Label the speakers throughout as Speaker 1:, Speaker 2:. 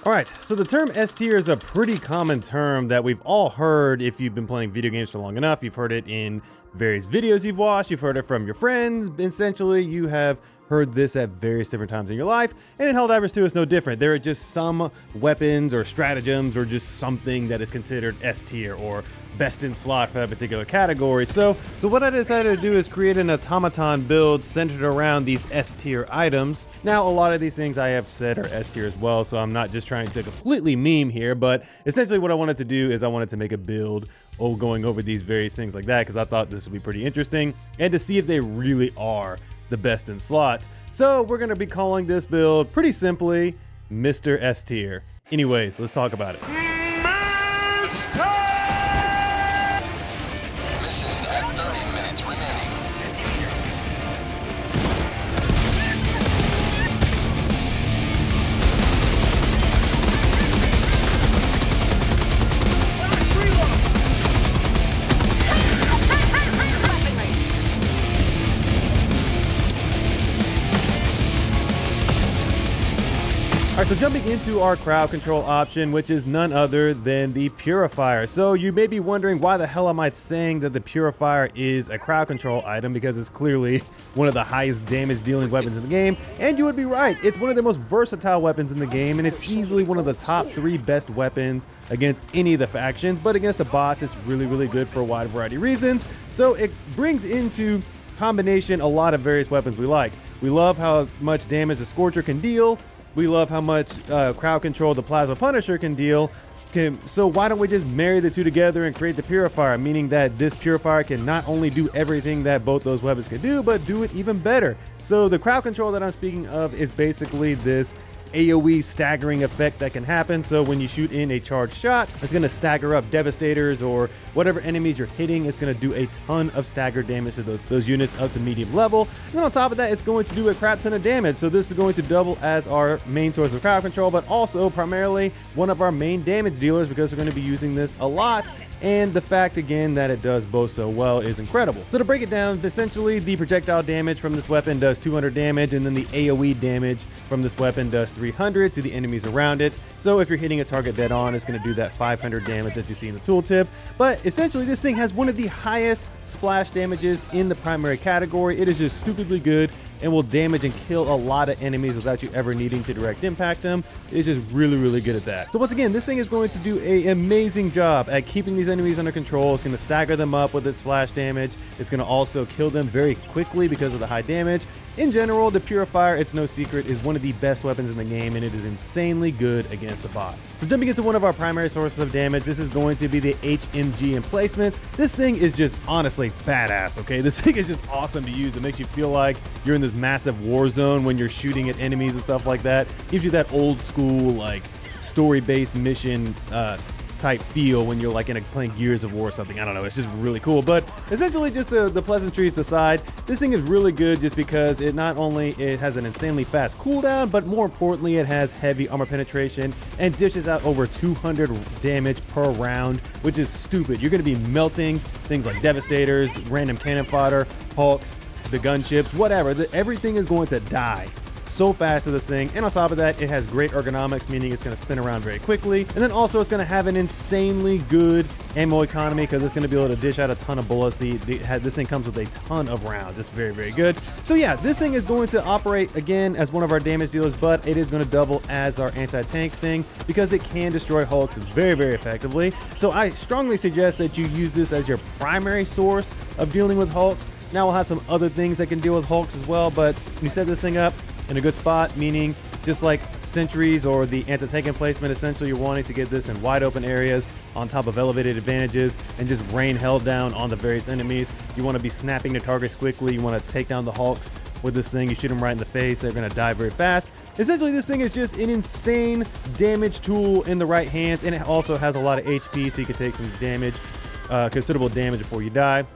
Speaker 1: Alright, so the term S tier is a pretty common term that we've all heard if you've been playing video games for long enough. You've heard it in various videos you've watched, you've heard it from your friends. Essentially, you have heard this at various different times in your life, and in Helldivers 2 it's no different. There are just some weapons or stratagems or just something that is considered S tier or best in slot for that particular category. So what I decided to do is create an automaton build centered around these S tier items. Now, a lot of these things I have said are S tier as well, so I'm not just trying to completely meme here, but essentially what I wanted to do is I wanted to make a build going over these various things like that, because I thought this would be pretty interesting and to see if they really are the best in slots. So we're going to be calling this build pretty simply Mr. S tier. Anyways, let's talk about it. Alright, so jumping into our crowd control option, which is none other than the Purifier. So you may be wondering, why the hell am I saying that the Purifier is a crowd control item? Because it's clearly one of the highest damage dealing weapons in the game. And you would be right, it's one of the most versatile weapons in the game, and it's easily one of the top 3 best weapons against any of the factions. But against the bots, it's really, really good for a wide variety of reasons. So it brings into combination a lot of various weapons we like. We love how much damage the Scorcher can deal. We love how much crowd control the Plasma Punisher can deal. So why don't we just marry the two together and create the Purifier, meaning that this Purifier can not only do everything that both those weapons can do, but do it even better. So the crowd control that I'm speaking of is basically this AoE staggering effect that can happen. So when you shoot in a charged shot, it's going to stagger up Devastators or whatever enemies you're hitting. It's going to do a ton of stagger damage to those units up to medium level. And then on top of that, it's going to do a crap ton of damage. So this is going to double as our main source of crowd control, but also primarily one of our main damage dealers, because we're going to be using this a lot. And the fact, again, that it does both so well is incredible. So to break it down, essentially the projectile damage from this weapon does 200 damage, and then the AoE damage from this weapon does 300 to the enemies around it. So if you're hitting a target dead on, it's going to do that 500 damage that you see in the tooltip. But essentially, this thing has one of the highest splash damages in the primary category. It is just stupidly good and will damage and kill a lot of enemies without you ever needing to direct impact them. It's just really, really good at that. So once again, this thing is going to do an amazing job at keeping these enemies under control. It's going to stagger them up with its splash damage. It's going to also kill them very quickly because of the high damage. In general, the Purifier, it's no secret, is one of the best weapons in the game, and it is insanely good against the bots. So jumping into one of our primary sources of damage, this is going to be the HMG emplacements. This thing is just honestly badass, okay? This thing is just awesome to use. It makes you feel like you're in this massive war zone when you're shooting at enemies and stuff like that. Gives you that old school, like, story-based mission type feel when you're like playing Gears of War or something. I don't know, it's just really cool. But essentially, just the pleasantries aside, this thing is really good just because it not only has an insanely fast cooldown, but more importantly, it has heavy armor penetration and dishes out over 200 damage per round, which is stupid. You're going to be melting things like Devastators, random cannon fodder, Hulks, the gunships, whatever. Everything is going to die so fast to this thing. And on top of that, it has great ergonomics, meaning it's going to spin around very quickly. And then also it's going to have an insanely good ammo economy because it's going to be able to dish out a ton of bullets. This thing comes with a ton of rounds. It's very, very good. So yeah, this thing is going to operate again as one of our damage dealers, but it is going to double as our anti-tank thing because it can destroy Hulks very, very effectively. So I strongly suggest that you use this as your primary source of dealing with Hulks. Now we'll have some other things that can deal with Hulks as well, but you set this thing up in a good spot, meaning just like sentries or the anti-tank emplacement, essentially you're wanting to get this in wide open areas on top of elevated advantages and just rain hell down on the various enemies. You want to be snapping the targets quickly. You want to take down the Hulks with this thing. You shoot them right in the face, they're going to die very fast. Essentially, this thing is just an insane damage tool in the right hands, and it also has a lot of HP, so you can take some damage, considerable damage before you die.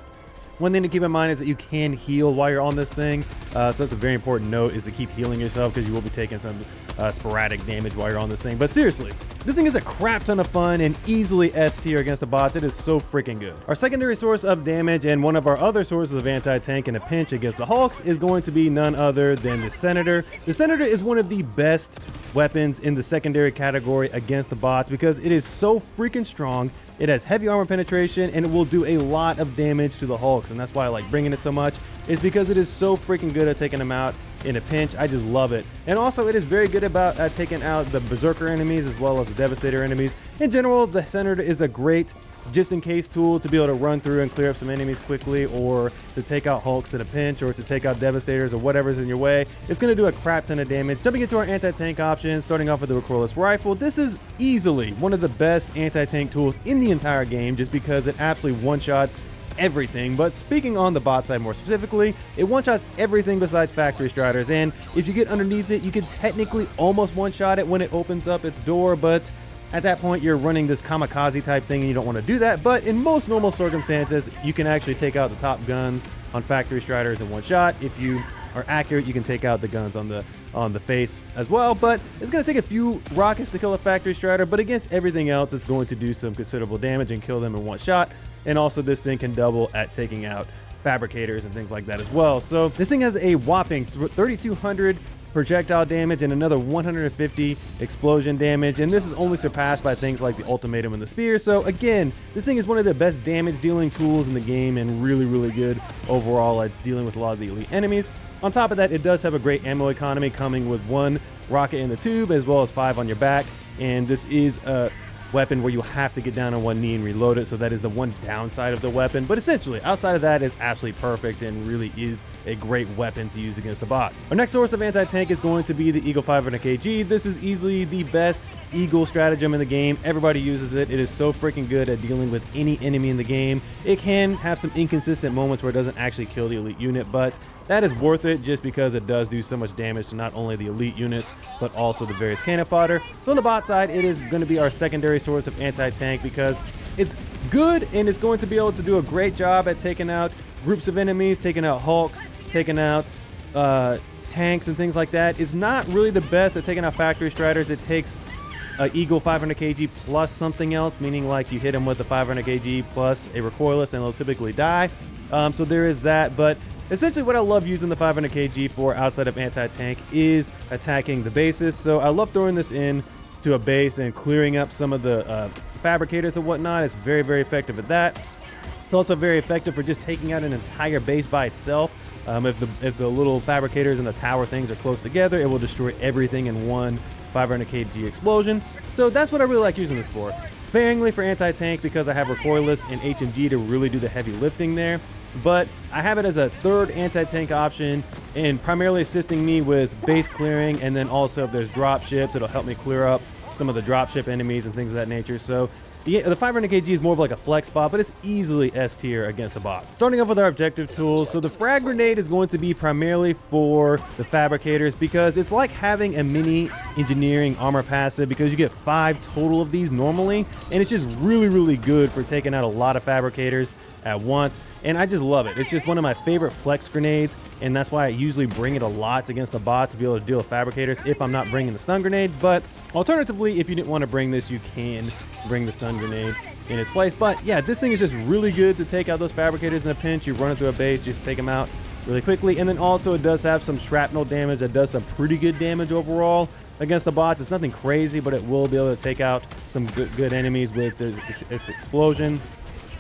Speaker 1: One thing to keep in mind is that you can heal while you're on this thing, so that's a very important note, is to keep healing yourself because you will be taking some sporadic damage while you're on this thing. But seriously, this thing is a crap ton of fun and easily S tier against the bots. It is so freaking good. Our secondary source of damage and one of our other sources of anti-tank in a pinch against the Hulks is going to be none other than the Senator. The Senator is one of the best weapons in the secondary category against the bots because it is so freaking strong. It has heavy armor penetration and it will do a lot of damage to the Hulks, and that's why I like bringing it so much, is because it is so freaking good at taking them out in a pinch. I just love it. And also it is very good about taking out the Berserker enemies as well as the Devastator enemies. In general, the Senator is a great just in case tool to be able to run through and clear up some enemies quickly, or to take out Hulks in a pinch, or to take out Devastators or whatever's in your way. It's going to do a crap ton of damage. Jumping into our anti-tank options, starting off with the recoilless rifle. This is easily one of the best anti-tank tools in the entire game just because it absolutely one-shots everything. But speaking on the bot side more specifically, it one-shots everything besides factory striders, and if you get underneath it, you can technically almost one-shot it when it opens up its door, but at that point you're running this kamikaze type thing and you don't want to do that. But in most normal circumstances, you can actually take out the top guns on factory striders in one shot. If you are accurate, you can take out the guns on the face as well, but it's going to take a few rockets to kill a factory strider, but against everything else it's going to do some considerable damage and kill them in one shot. And also this thing can double at taking out fabricators and things like that as well. So this thing has a whopping 3,200 projectile damage and another 150 explosion damage, and this is only surpassed by things like the ultimatum and the spear. So again, this thing is one of the best damage dealing tools in the game and really good overall at dealing with a lot of the elite enemies. On top of that, it does have a great ammo economy, coming with 1 rocket in the tube as well as 5 on your back, and this is a weapon where you have to get down on one knee and reload it, so that is the one downside of the weapon. But essentially, outside of that, is absolutely perfect and really is a great weapon to use against the bots. Our next source of anti-tank is going to be the Eagle 500 kg. This is easily the best Eagle stratagem in the game. Everybody uses it. It is so freaking good at dealing with any enemy in the game. It can have some inconsistent moments where it doesn't actually kill the elite unit, but that is worth it just because it does do so much damage to not only the elite units, but also the various cannon fodder. So on the bot side, it is going to be our secondary source of anti-tank because it's good and it's going to be able to do a great job at taking out groups of enemies, taking out Hulks, taking out tanks and things like that. It's not really the best at taking out factory striders. It takes Eagle 500 kg plus something else, meaning like you hit them with a 500 kg plus a recoilless and they'll typically die. So there is that, but essentially what I love using the 500 kg for outside of anti-tank is attacking the bases. So I love throwing this in to a base and clearing up some of the fabricators and whatnot. It's very effective at that. It's also very effective for just taking out an entire base by itself. If the little fabricators and the tower things are close together, it will destroy everything in one 500 kg explosion. So that's what I really like using this for. Sparingly for anti-tank because I have recoilless and HMG to really do the heavy lifting there. But I have it as a third anti-tank option and primarily assisting me with base clearing, and then also if there's drop ships, it'll help me clear up some of the dropship enemies and things of that nature. So the 500 kg is more of like a flex spot, but it's easily S tier against the bots. Starting off with our objective tools, so the frag grenade is going to be primarily for the fabricators because it's like having a mini engineering armor passive because you get 5 total of these normally, and it's just really good for taking out a lot of fabricators at once, and I just love it. It's just one of my favorite flex grenades, and that's why I usually bring it a lot against the bots to be able to deal with fabricators if I'm not bringing the stun grenade. But alternatively, if you didn't want to bring this, you can bring the stun grenade in its place. But yeah, this thing is just really good to take out those fabricators in a pinch. You run it through a base, just take them out really quickly. And then also it does have some shrapnel damage that does some pretty good damage overall against the bots. It's nothing crazy, but it will be able to take out some good enemies with this explosion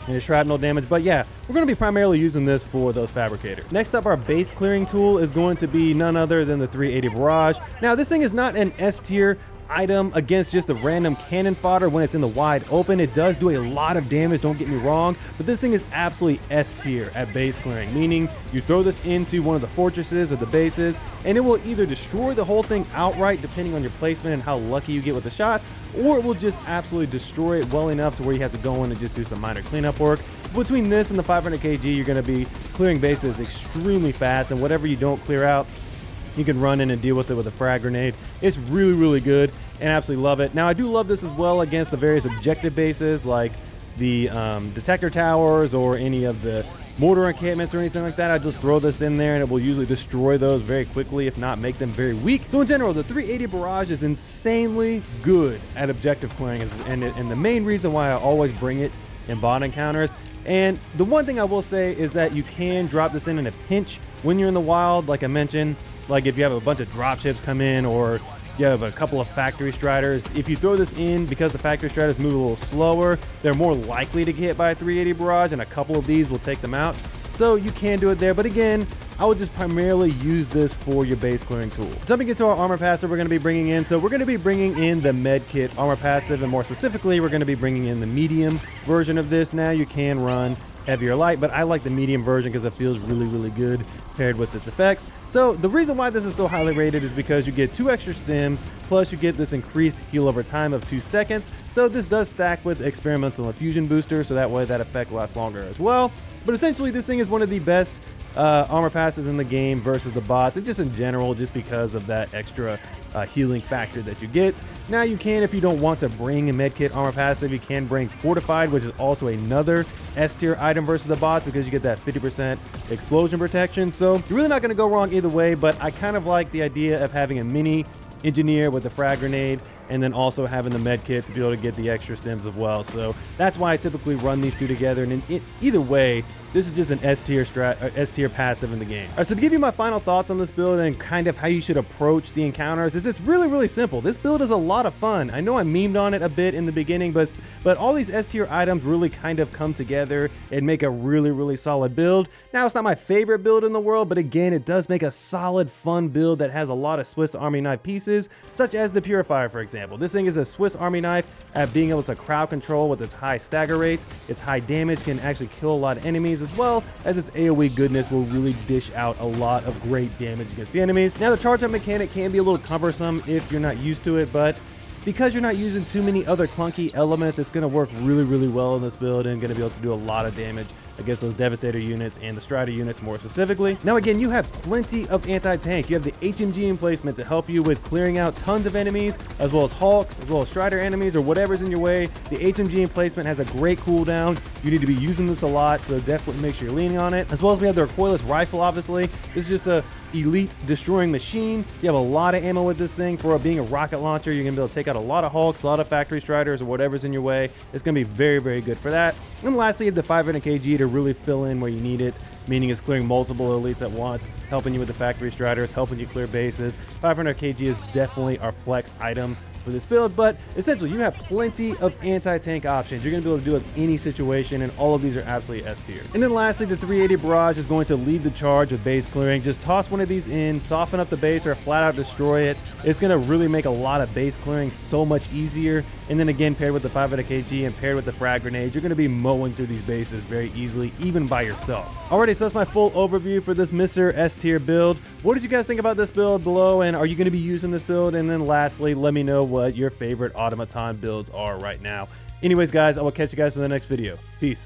Speaker 1: and the shrapnel damage. But yeah, we're going to be primarily using this for those fabricators. Next up, our base clearing tool is going to be none other than the 380 barrage. Now this thing is not an S tier item against just the random cannon fodder when it's in the wide open. It does do a lot of damage, don't get me wrong, but this thing is absolutely S tier at base clearing, meaning you throw this into one of the fortresses or the bases and it will either destroy the whole thing outright depending on your placement and how lucky you get with the shots, or it will just absolutely destroy it well enough to where you have to go in and just do some minor cleanup work. Between this and the 500 kg, you're going to be clearing bases extremely fast, and whatever you don't clear out, you can run in and deal with it with a frag grenade. It's really good and absolutely love it. Now I do love this as well against the various objective bases like the detector towers or any of the mortar encampments or anything like that, I just throw this in there and it will usually destroy those very quickly, if not make them very weak. So in general, the 380 barrage is insanely good at objective clearing, and the main reason why I always bring it in bot encounters. And the one thing I will say is that you can drop this in a pinch when you're in the wild, like I mentioned, like if you have a bunch of dropships come in, or you have a couple of factory striders. If you throw this in, because the factory striders move a little slower, they're more likely to get hit by a 380 barrage, and a couple of these will take them out. So you can do it there, but again, I would just primarily use this for your base clearing tool. Jumping into our armor passive, we're going to be bringing in, the med kit armor passive, and more specifically, we're going to be bringing in the medium version of this. Now you can run heavy or light, but I like the medium version because it feels really, really good paired with its effects. So the reason why this is so highly rated is because you get 2 extra stims, plus you get this increased heal over time of 2 seconds. So this does stack with experimental infusion booster, so that way that effect lasts longer as well. But essentially, this thing is one of the best armor passives in the game versus the bots, and just in general, just because of that extra healing factor that you get. Now you can, if you don't want to bring a medkit armor passive, you can bring fortified, which is also another S tier item versus the bots, because you get that 50% explosion protection. So you're really not going to go wrong either way, but I kind of like the idea of having a mini engineer with the frag grenade, and then also having the med kit to be able to get the extra stims as well. So that's why I typically run these two together, and either way, this is just an S tier passive in the game. All right, so to give you my final thoughts on this build and kind of how you should approach the encounters, it's really, really simple. This build is a lot of fun. I know I memed on it a bit in the beginning, but all these S tier items really kind of come together and make a really, really solid build. Now, it's not my favorite build in the world, but again, it does make a solid, fun build that has a lot of Swiss Army knife pieces, such as the Purifier, for example. This thing is a Swiss Army knife at being able to crowd control with its high stagger rates. Its high damage can actually kill a lot of enemies, as well as its AoE goodness will really dish out a lot of great damage against the enemies. Now, the charge up mechanic can be a little cumbersome if you're not used to it, but because you're not using too many other clunky elements, it's going to work really, really well in this build and going to be able to do a lot of damage against those Devastator units and the Strider units more specifically. Now again, you have plenty of anti-tank. You have the HMG emplacement to help you with clearing out tons of enemies, as well as Hulks, as well as Strider enemies, or whatever's in your way. The HMG emplacement has a great cooldown. You need to be using this a lot, so definitely make sure you're leaning on it. As well as we have the recoilless rifle, obviously. This is just a elite destroying machine. You have a lot of ammo with this thing. For being a rocket launcher, you're gonna be able to take out a lot of Hulks, a lot of factory Striders, or whatever's in your way. It's gonna be very, very good for that. And lastly, you have the 500 kg to really fill in where you need it, meaning it's clearing multiple elites at once, helping you with the factory Striders, helping you clear bases. 500 kg is definitely our flex item for this build, but essentially you have plenty of anti-tank options. You're going to be able to do it in any situation, and all of these are absolutely S tier. And then lastly, the 380 barrage is going to lead the charge with base clearing. Just toss one of these in, soften up the base, or flat out destroy it. It's going to really make a lot of base clearing so much easier. And then again, paired with the 500 kg and paired with the frag grenade, you're going to be mowing through these bases very easily, even by yourself. Alrighty, so that's my full overview for this Mr. S tier build. What did you guys think about this build below, and are you going to be using this build? And then lastly, let me know what your favorite automaton builds are right now. Anyways, guys, I will catch you guys in the next video. Peace.